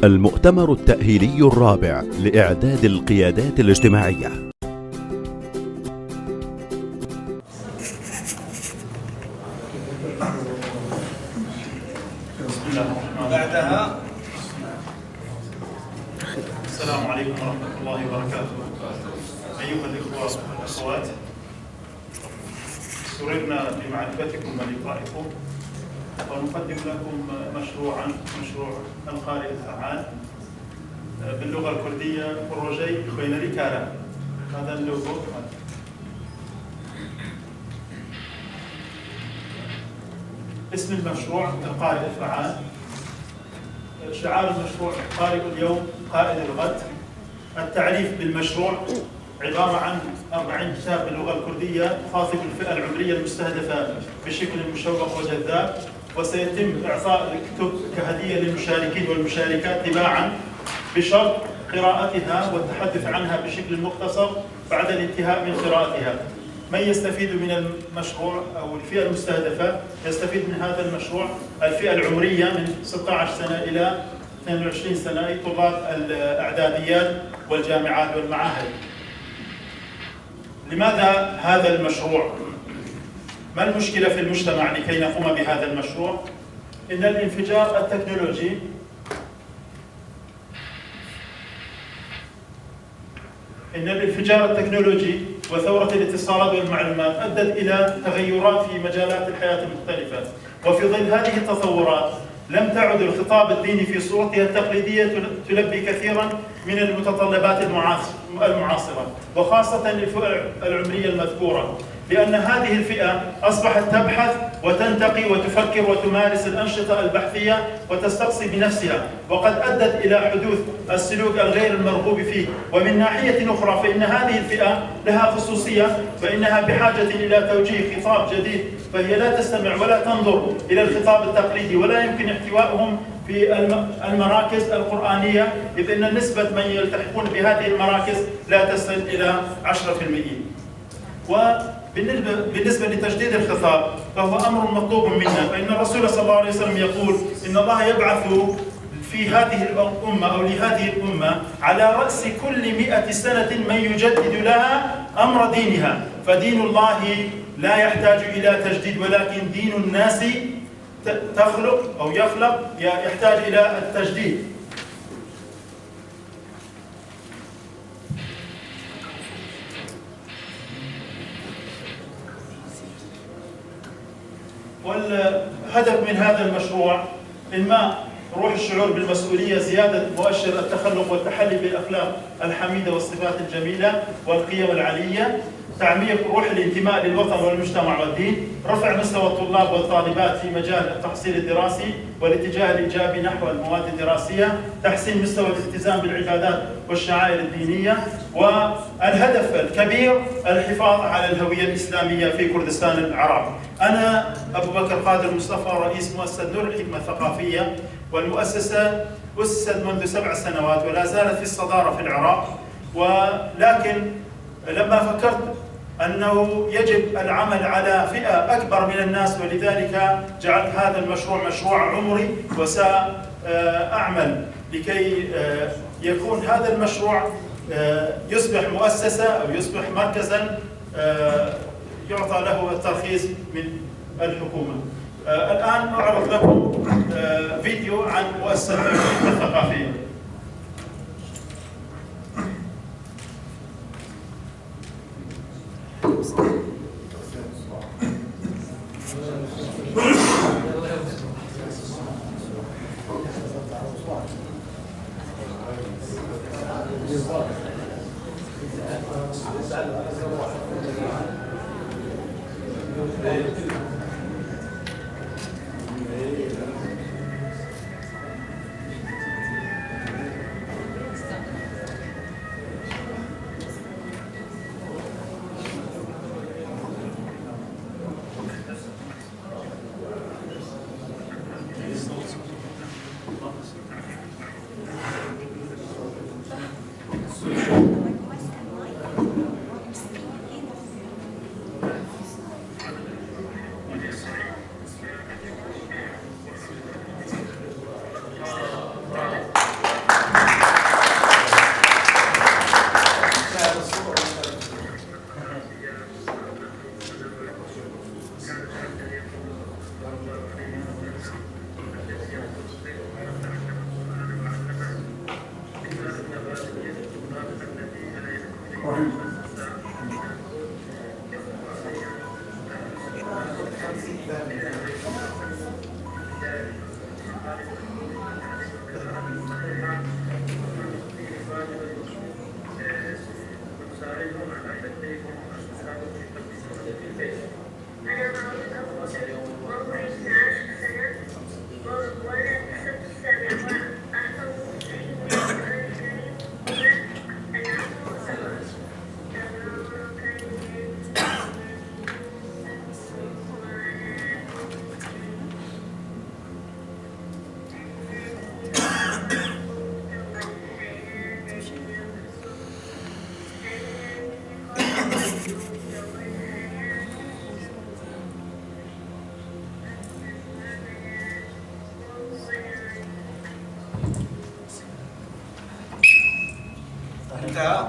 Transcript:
المؤتمر التأهيلي الرابع لإعداد القيادات الاجتماعية. بعدها السلام عليكم ورحمة الله وبركاته. أيها الإخوة والأخوات، سررنا بمعرفتكم ولقائكم، ونقدم لكم مشروع القارئ الفعال باللغة الكردية بروجي خوينري كارا. هذا اللوجو. اسم المشروع القارئ الفعال. شعار المشروع قارئ اليوم قائد الغد. التعريف بالمشروع عبارة عن 40 كتاب باللغة الكردية خاطب الفئة العمرية المستهدفة بشكل مشوق وجذاب، وسيتم إعطاء الكتب كهدية للمشاركين والمشاركات تباعا بشرط قراءتها والتحدث عنها بشكل مختصر بعد الانتهاء من قراءتها. من يستفيد من المشروع أو الفئة المستهدفة يستفيد من هذا المشروع الفئة العمرية من 16 سنة إلى 22 سنة، أي طلاب الإعداديات والجامعات والمعاهد. لماذا هذا المشروع؟ ما المشكلة في المجتمع لكي نقوم بهذا المشروع؟ إن الانفجار التكنولوجي وثورة الاتصالات والمعلومات أدت إلى تغيرات في مجالات الحياة المختلفة، وفي ظل هذه التطورات لم تعد الخطاب الديني في صورتها التقليدية تلبي كثيرا من المتطلبات المعاصرة، وخاصة الفئة العمرية المذكورة، لأن هذه الفئة أصبحت تبحث وتنتقي وتفكر وتمارس الأنشطة البحثية وتستقصي بنفسها، وقد أدت إلى حدوث السلوك الغير المرغوب فيه. ومن ناحية أخرى فإن هذه الفئة لها خصوصية، فإنها بحاجة إلى توجيه خطاب جديد، فهي لا تستمع ولا تنظر إلى الخطاب التقليدي، ولا يمكن احتوائهم في المراكز القرآنية، إذ أن نسبة من يلتحقون بهذه المراكز لا تصل إلى 10%. وبالنسبة لتجديد الخطاب فهو أمر مطلوب منا، فإن الرسول صلى الله عليه وسلم يقول إن الله يبعث في هذه الأمة أو لهذه الأمة على رأس كل 100 سنة من يجدد لها أمر دينها، فدين الله لا يحتاج إلى تجديد، ولكن دين الناس يحتاج إلى التجديد. والهدف من هذا المشروع إنماء روح الشعور بالمسؤولية، زيادة مؤشر التخلق والتحلي بالأخلاق الحميدة والصفات الجميلة والقيم العالية، تعميق روح الانتماء للوطن والمجتمع والدين، رفع مستوى الطلاب والطالبات في مجال التحصيل الدراسي والاتجاه الإيجابي نحو المواد الدراسية، تحسين مستوى الالتزام بالعبادات والشعائر الدينية، والهدف الكبير الحفاظ على الهوية الإسلامية في كردستان العرب. أنا أبو بكر قادر مصطفى، رئيس مؤسسة نور الحكمة الثقافية، والمؤسسة أسست منذ 7 سنوات ولا زالت في الصدارة في العراق، ولكن لما فكرت أنه يجب العمل على فئة أكبر من الناس، ولذلك جعلت هذا المشروع مشروع عمري، وسأعمل لكي يكون هذا المشروع يصبح مؤسسة أو يصبح مركزا يعطى له الترخيص من الحكومة. الآن أعرض لكم فيديو عن مؤسسة الثقافية. انتهى.